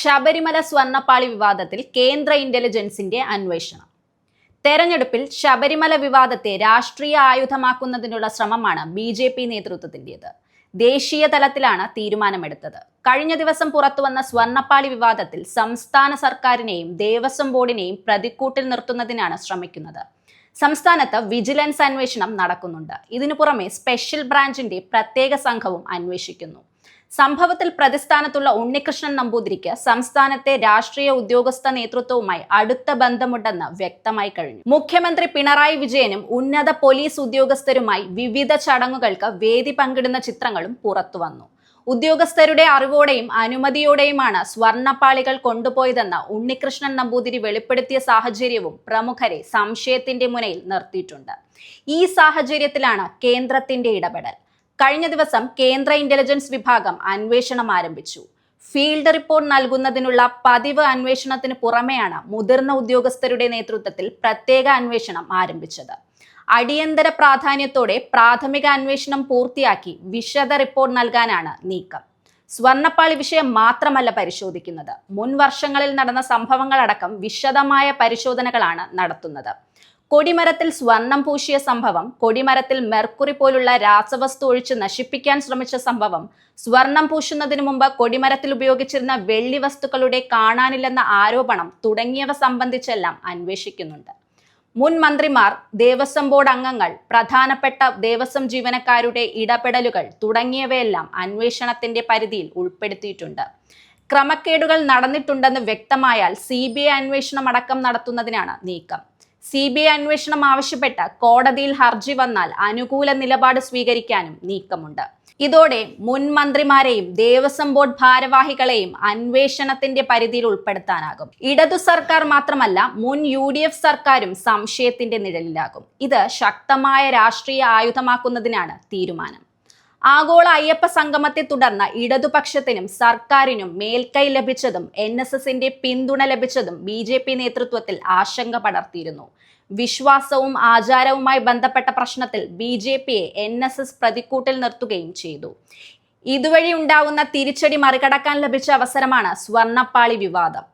ശബരിമല സ്വർണ്ണപ്പാളി വിവാദത്തിൽ കേന്ദ്ര ഇന്റലിജൻസിന്റെ അന്വേഷണം. തെരഞ്ഞെടുപ്പിൽ ശബരിമല വിവാദത്തെ രാഷ്ട്രീയ ആയുധമാക്കുന്നതിനുള്ള ശ്രമമാണ് BJP നേതൃത്വത്തിന്റേത്. ദേശീയ തലത്തിലാണ് തീരുമാനമെടുത്തത്. കഴിഞ്ഞ ദിവസം പുറത്തുവന്ന സ്വർണ്ണപ്പാളി വിവാദത്തിൽ സംസ്ഥാന സർക്കാരിനെയും ദേവസ്വം ബോർഡിനെയും പ്രതിക്കൂട്ടിൽ നിർത്തുന്നതിനാണ് ശ്രമിക്കുന്നത്. സംസ്ഥാനത്ത് വിജിലൻസ് അന്വേഷണം നടക്കുന്നുണ്ട്. ഇതിനു പുറമെ സ്പെഷ്യൽ ബ്രാഞ്ചിന്റെ പ്രത്യേക സംഘവും അന്വേഷിക്കുന്നു. സംഭവത്തിൽ പ്രതിസ്ഥാനത്തുള്ള ഉണ്ണികൃഷ്ണൻ നമ്പൂതിരിക്ക് സംസ്ഥാനത്തെ രാഷ്ട്രീയ ഉദ്യോഗസ്ഥ നേതൃത്വവുമായി അടുത്ത ബന്ധമുണ്ടെന്ന് വ്യക്തമായി കഴിഞ്ഞു. മുഖ്യമന്ത്രി പിണറായി വിജയനും ഉന്നത പോലീസ് ഉദ്യോഗസ്ഥരുമായി വിവിധ ചടങ്ങുകൾക്ക് വേദി പങ്കിടുന്ന ചിത്രങ്ങളും പുറത്തുവന്നു. ഉദ്യോഗസ്ഥരുടെ അറിവോടെയും അനുമതിയോടെയുമാണ് സ്വർണ്ണപ്പാളികൾ കൊണ്ടുപോയതെന്ന് ഉണ്ണികൃഷ്ണൻ നമ്പൂതിരി വെളിപ്പെടുത്തിയ സാഹചര്യവും പ്രമുഖരെ സംശയത്തിന്റെ മുനയിൽ നിർത്തിയിട്ടുണ്ട്. ഈ സാഹചര്യത്തിലാണ് കേന്ദ്രത്തിന്റെ ഇടപെടൽ. കഴിഞ്ഞ ദിവസം കേന്ദ്ര ഇന്റലിജൻസ് വിഭാഗം അന്വേഷണം ആരംഭിച്ചു. ഫീൽഡ് റിപ്പോർട്ട് നൽകുന്നതിനുള്ള പതിവ് അന്വേഷണത്തിന് പുറമെയാണ് മുതിർന്ന ഉദ്യോഗസ്ഥരുടെ നേതൃത്വത്തിൽ പ്രത്യേക അന്വേഷണം ആരംഭിച്ചത്. അടിയന്തര പ്രാധാന്യത്തോടെ പ്രാഥമിക അന്വേഷണം പൂർത്തിയാക്കി വിശദ റിപ്പോർട്ട് നൽകാനാണ് നീക്കം. സ്വർണ്ണപ്പാളി വിഷയം മാത്രമല്ല പരിശോധിക്കുന്നത്, മുൻ വർഷങ്ങളിൽ നടന്ന സംഭവങ്ങളടക്കം വിശദമായ പരിശോധനകളാണ് നടത്തുന്നത്. കൊടിമരത്തിൽ സ്വർണം പൂശിയ സംഭവം, കൊടിമരത്തിൽ മെർക്കുറി പോലുള്ള രാസവസ്തു ഒഴിച്ച് നശിപ്പിക്കാൻ ശ്രമിച്ച സംഭവം, സ്വർണം പൂശുന്നതിന് മുമ്പ് കൊടിമരത്തിൽ ഉപയോഗിച്ചിരുന്ന വെള്ളി വസ്തുക്കളുടെ കാണാനില്ലെന്ന ആരോപണം തുടങ്ങിയവ സംബന്ധിച്ചെല്ലാം അന്വേഷിക്കുന്നുണ്ട്. മുൻ മന്ത്രിമാർ, ദേവസ്വം ബോർഡ് അംഗങ്ങൾ, പ്രധാനപ്പെട്ട ദേവസ്വം ജീവനക്കാരുടെ ഇടപെടലുകൾ തുടങ്ങിയവയെല്ലാം അന്വേഷണത്തിന്റെ പരിധിയിൽ ഉൾപ്പെടുത്തിയിട്ടുണ്ട്. ക്രമക്കേടുകൾ നടന്നിട്ടുണ്ടെന്ന് വ്യക്തമായാൽ CBI അന്വേഷണം അടക്കം നടത്തുന്നതിനാണ് നീക്കം. CBI അന്വേഷണം ആവശ്യപ്പെട്ട് കോടതിയിൽ ഹർജി വന്നാൽ അനുകൂല നിലപാട് സ്വീകരിക്കാനും നീക്കമുണ്ട്. ഇതോടെ മുൻ മന്ത്രിമാരെയും ദേവസ്വം ബോർഡ് ഭാരവാഹികളെയും അന്വേഷണത്തിന്റെ പരിധിയിൽ ഉൾപ്പെടുത്താനാകും. ഇടതു സർക്കാർ മാത്രമല്ല, മുൻ UDF സർക്കാരും സംശയത്തിന്റെ നിഴലിലാകും. ഇത് ശക്തമായ രാഷ്ട്രീയ ആയുധമാക്കുന്നതിനാണ് തീരുമാനം. ആഗോള അയ്യപ്പ സംഗമത്തെ തുടർന്ന് ഇടതുപക്ഷത്തിനും സർക്കാരിനും മേൽക്കൈ ലഭിച്ചതും NSSന്റെ പിന്തുണ ലഭിച്ചതും BJP നേതൃത്വത്തിൽ ആശങ്ക പടർത്തിയിരുന്നു. വിശ്വാസവും ആചാരവുമായി ബന്ധപ്പെട്ട പ്രശ്നത്തിൽ BJPയെ NSS പ്രതിക്കൂട്ടിൽ നിർത്തുകയും ചെയ്തു. ഇതുവഴി ഉണ്ടാവുന്ന തിരിച്ചടി മറികടക്കാൻ ലഭിച്ച അവസരമാണ് സ്വർണ്ണപ്പാളി വിവാദം.